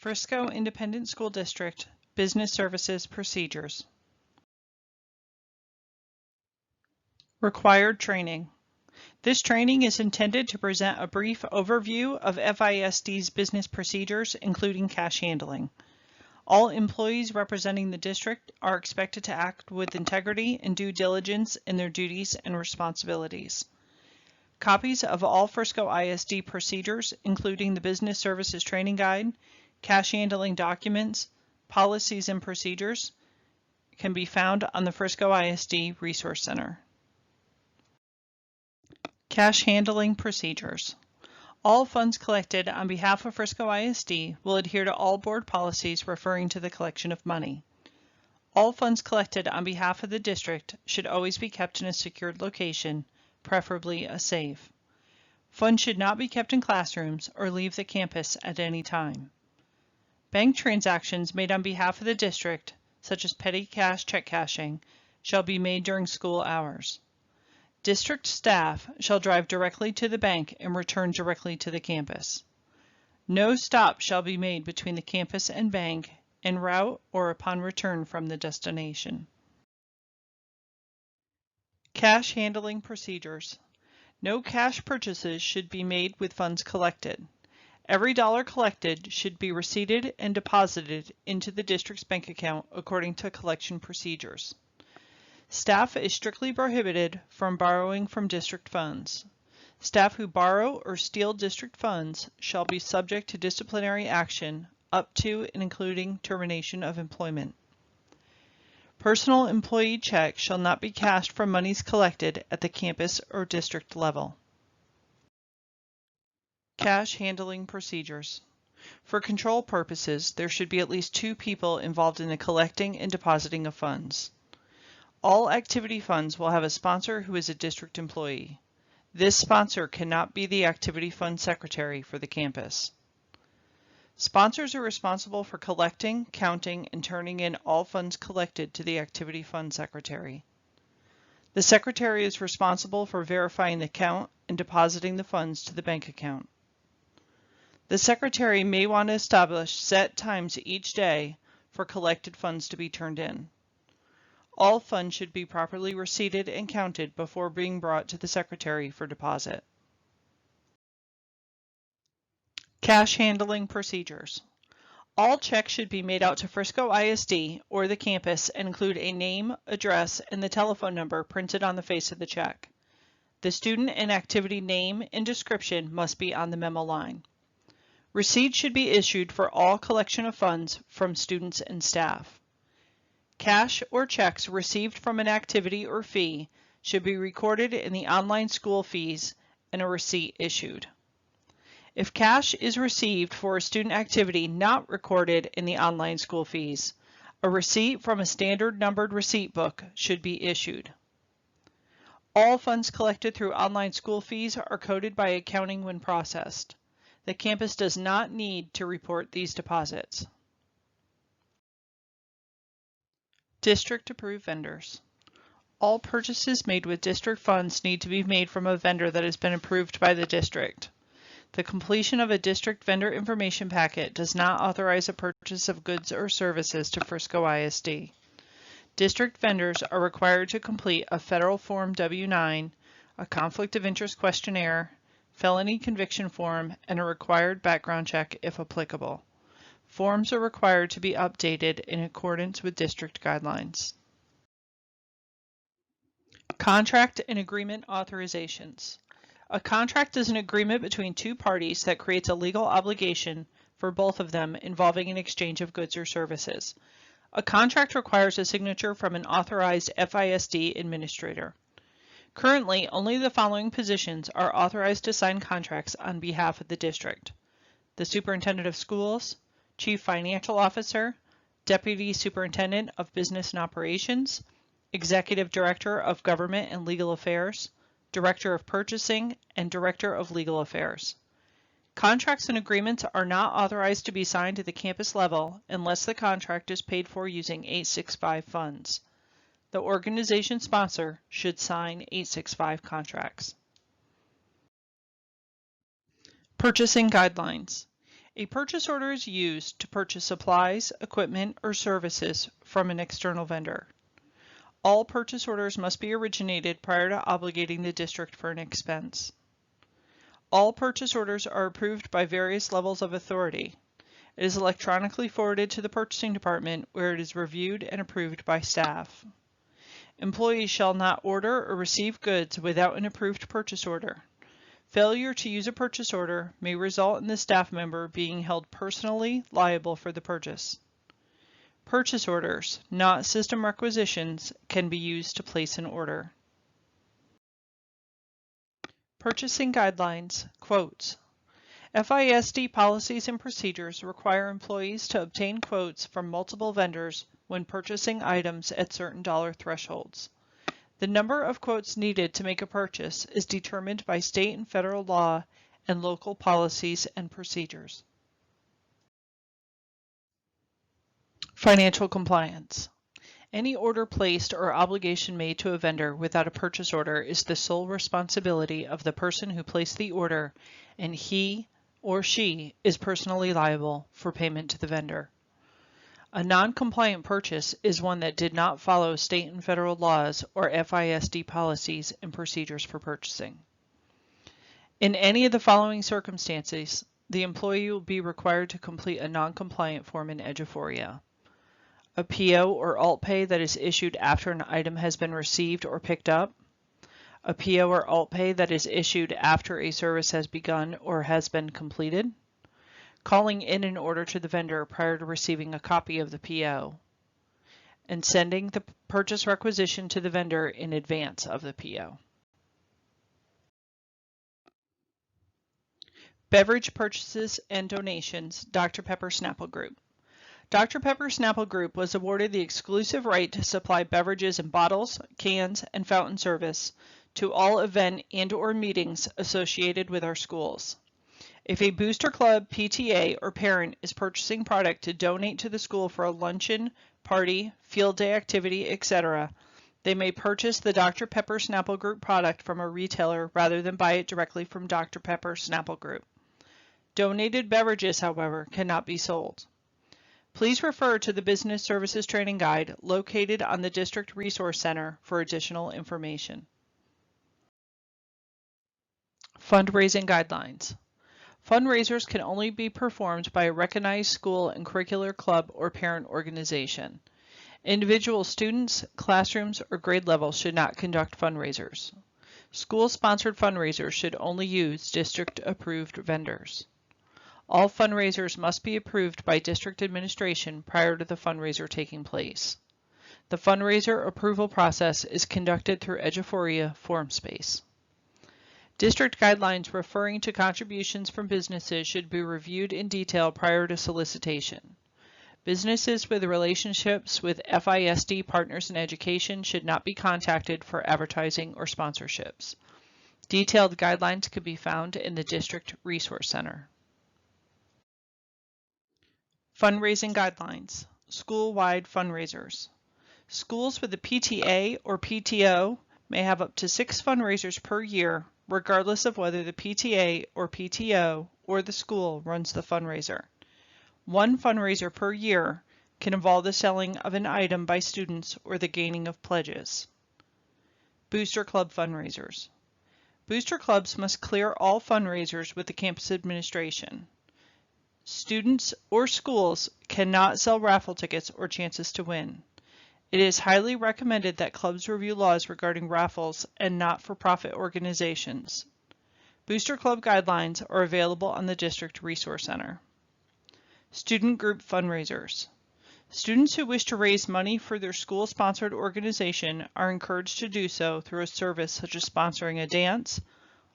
Frisco Independent School District Business Services Procedures. Required training. This training is intended to present a brief overview of FISD's business procedures, including cash handling. All employees representing the district are expected to act with integrity and due diligence in their duties and responsibilities. Copies of all Frisco ISD procedures, including the Business Services Training Guide, cash handling documents, policies, and procedures, can be found on the Frisco ISD Resource Center. Cash handling procedures. All funds collected on behalf of Frisco ISD will adhere to all board policies referring to the collection of money. All funds collected on behalf of the district should always be kept in a secured location, preferably a safe. Funds should not be kept in classrooms or leave the campus at any time. Bank transactions made on behalf of the district, such as petty cash check cashing, shall be made during school hours. District staff shall drive directly to the bank and return directly to the campus. No stop shall be made between the campus and bank en route or upon return from the destination. Cash handling procedures. No cash purchases should be made with funds collected. Every dollar collected should be receipted and deposited into the district's bank account according to collection procedures. Staff is strictly prohibited from borrowing from district funds. Staff who borrow or steal district funds shall be subject to disciplinary action up to and including termination of employment. Personal employee checks shall not be cashed from monies collected at the campus or district level. Cash handling procedures. For control purposes, there should be at least 2 people involved in the collecting and depositing of funds. All activity funds will have a sponsor who is a district employee. This sponsor cannot be the activity fund secretary for the campus. Sponsors are responsible for collecting, counting, and turning in all funds collected to the activity fund secretary. The secretary is responsible for verifying the count and depositing the funds to the bank account. The secretary may want to establish set times each day for collected funds to be turned in. All funds should be properly receipted and counted before being brought to the secretary for deposit. Cash handling procedures. All checks should be made out to Frisco ISD or the campus and include a name, address, and the telephone number printed on the face of the check. The student and activity name and description must be on the memo line. Receipts should be issued for all collection of funds from students and staff. Cash or checks received from an activity or fee should be recorded in the online school fees and a receipt issued. If cash is received for a student activity not recorded in the online school fees, a receipt from a standard numbered receipt book should be issued. All funds collected through online school fees are coded by accounting when processed. The campus does not need to report these deposits. District approved vendors. All purchases made with district funds need to be made from a vendor that has been approved by the district. The completion of a district vendor information packet does not authorize a purchase of goods or services to Frisco ISD. District vendors are required to complete a federal Form W-9, a conflict of interest questionnaire, felony conviction form, and a required background check if applicable. Forms are required to be updated in accordance with district guidelines. Contract and agreement authorizations. A contract is an agreement between 2 parties that creates a legal obligation for both of them involving an exchange of goods or services. A contract requires a signature from an authorized FISD administrator. Currently, only the following positions are authorized to sign contracts on behalf of the district: the Superintendent of Schools, Chief Financial Officer, Deputy Superintendent of Business and Operations, Executive Director of Government and Legal Affairs, Director of Purchasing, and Director of Legal Affairs. Contracts and agreements are not authorized to be signed at the campus level unless the contract is paid for using 865 funds. The organization sponsor should sign 865 contracts. Purchasing guidelines. A purchase order is used to purchase supplies, equipment, or services from an external vendor. All purchase orders must be originated prior to obligating the district for an expense. All purchase orders are approved by various levels of authority. It is electronically forwarded to the purchasing department where it is reviewed and approved by staff. Employees shall not order or receive goods without an approved purchase order. Failure to use a purchase order may result in the staff member being held personally liable for the purchase. Purchase orders, not system requisitions, can be used to place an order. Purchasing guidelines, quotes. FISD policies and procedures require employees to obtain quotes from multiple vendors when purchasing items at certain dollar thresholds. The number of quotes needed to make a purchase is determined by state and federal law and local policies and procedures. Financial compliance. Any order placed or obligation made to a vendor without a purchase order is the sole responsibility of the person who placed the order, and he or she is personally liable for payment to the vendor. A non-compliant purchase is one that did not follow state and federal laws or FISD policies and procedures for purchasing. In any of the following circumstances, the employee will be required to complete a non-compliant form in Eduphoria. A PO or alt pay that is issued after an item has been received or picked up. A PO or alt pay that is issued after a service has begun or has been completed. Calling in an order to the vendor prior to receiving a copy of the PO. And sending the purchase requisition to the vendor in advance of the PO. Beverage purchases and donations, Dr. Pepper Snapple Group. Dr. Pepper Snapple Group was awarded the exclusive right to supply beverages in bottles, cans, and fountain service to all event and/or meetings associated with our schools. If a booster club, PTA, or parent is purchasing product to donate to the school for a luncheon, party, field day activity, etc., they may purchase the Dr. Pepper Snapple Group product from a retailer rather than buy it directly from Dr. Pepper Snapple Group. Donated beverages, however, cannot be sold. Please refer to the Business Services Training Guide located on the District Resource Center for additional information. Fundraising guidelines. Fundraisers can only be performed by a recognized school and curricular club or parent organization. Individual students, classrooms, or grade levels should not conduct fundraisers. School-sponsored fundraisers should only use district-approved vendors. All fundraisers must be approved by district administration prior to the fundraiser taking place. The fundraiser approval process is conducted through Eduphoria form space. District guidelines referring to contributions from businesses should be reviewed in detail prior to solicitation. Businesses with relationships with FISD partners in education should not be contacted for advertising or sponsorships. Detailed guidelines can be found in the District Resource Center. Fundraising guidelines. School-wide fundraisers. Schools with a PTA or PTO may have up to 6 fundraisers per year, regardless of whether the PTA or PTO or the school runs the fundraiser. One fundraiser per year can involve the selling of an item by students or the gaining of pledges. Booster Club fundraisers. Booster clubs must clear all fundraisers with the campus administration. Students or schools cannot sell raffle tickets or chances to win. It is highly recommended that clubs review laws regarding raffles and not-for-profit organizations. Booster Club guidelines are available on the District Resource Center. Student group fundraisers. Students who wish to raise money for their school-sponsored organization are encouraged to do so through a service such as sponsoring a dance,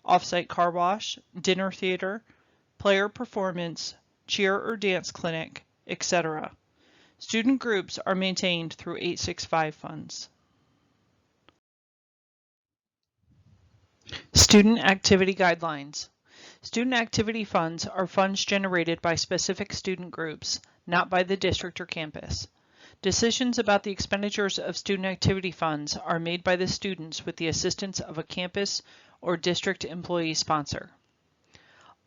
off-site car wash, dinner theater, player performance, cheer or dance clinic, etc. Student groups are maintained through 865 funds. Student activity guidelines. Student activity funds are funds generated by specific student groups, not by the district or campus. Decisions about the expenditures of student activity funds are made by the students with the assistance of a campus or district employee sponsor.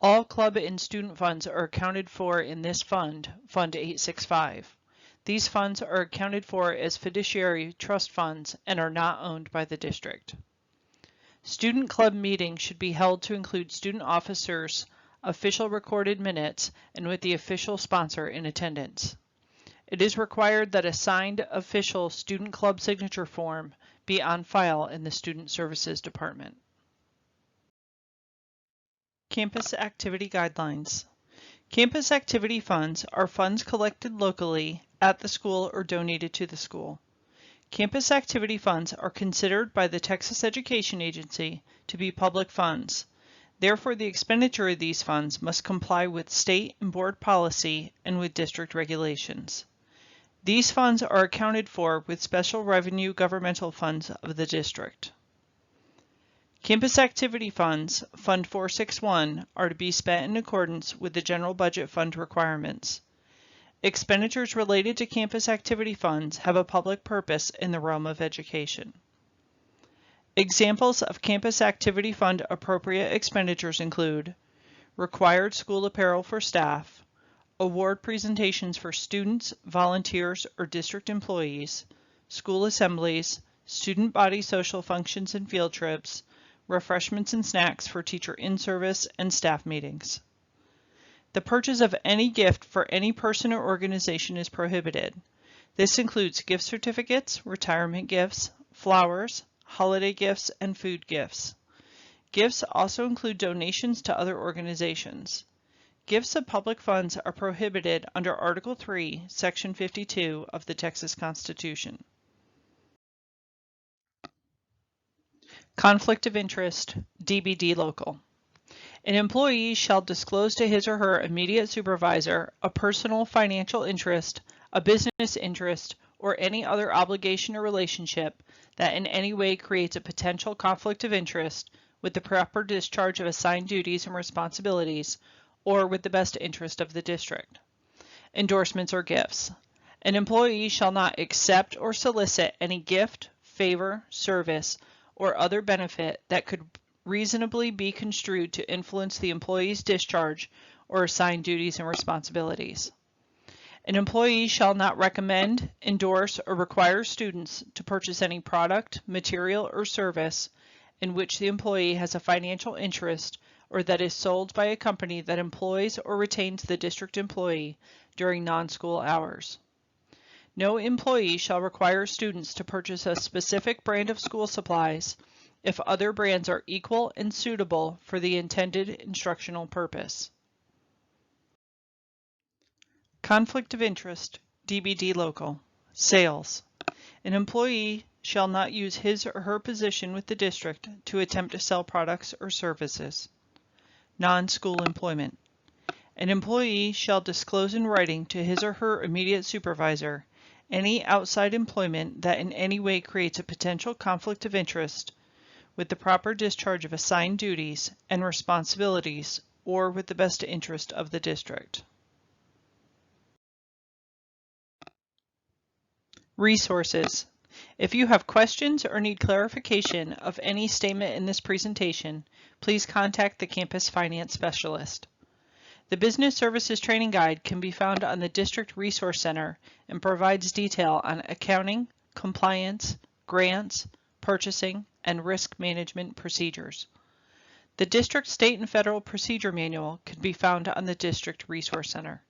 All club and student funds are accounted for in this fund, Fund 865. These funds are accounted for as fiduciary trust funds and are not owned by the district. Student club meetings should be held to include student officers, official recorded minutes, and with the official sponsor in attendance. It is required that a signed official student club signature form be on file in the Student Services Department. Campus Activity Guidelines. Campus activity funds are funds collected locally at the school or donated to the school. Campus activity funds are considered by the Texas Education Agency to be public funds. Therefore, the expenditure of these funds must comply with state and board policy and with district regulations. These funds are accounted for with special revenue governmental funds of the district. Campus activity funds, Fund 461, are to be spent in accordance with the general budget fund requirements. Expenditures related to campus activity funds have a public purpose in the realm of education. Examples of campus activity fund appropriate expenditures include required school apparel for staff, award presentations for students, volunteers, or district employees, school assemblies, student body social functions and field trips, refreshments and snacks for teacher in-service and staff meetings. The purchase of any gift for any person or organization is prohibited. This includes gift certificates, retirement gifts, flowers, holiday gifts, and food gifts. Gifts also include donations to other organizations. Gifts of public funds are prohibited under Article 3, Section 52 of the Texas Constitution. Conflict of interest, DBD local. An employee shall disclose to his or her immediate supervisor a personal financial interest, a business interest, or any other obligation or relationship that in any way creates a potential conflict of interest with the proper discharge of assigned duties and responsibilities, or with the best interest of the district. Endorsements or gifts. An employee shall not accept or solicit any gift, favor, service, or other benefit that could reasonably be construed to influence the employee's discharge or assigned duties and responsibilities. An employee shall not recommend, endorse, or require students to purchase any product, material, or service in which the employee has a financial interest or that is sold by a company that employs or retains the district employee during non-school hours. No employee shall require students to purchase a specific brand of school supplies if other brands are equal and suitable for the intended instructional purpose. Conflict of interest, DBD local. Sales. An employee shall not use his or her position with the district to attempt to sell products or services. Non-school employment. An employee shall disclose in writing to his or her immediate supervisor any outside employment that in any way creates a potential conflict of interest with the proper discharge of assigned duties and responsibilities or with the best interest of the district. Resources. If you have questions or need clarification of any statement in this presentation, please contact the Campus Finance Specialist. The Business Services Training Guide can be found on the District Resource Center and provides detail on accounting, compliance, grants, purchasing, and risk management procedures. The District, State, and Federal Procedure Manual can be found on the District Resource Center.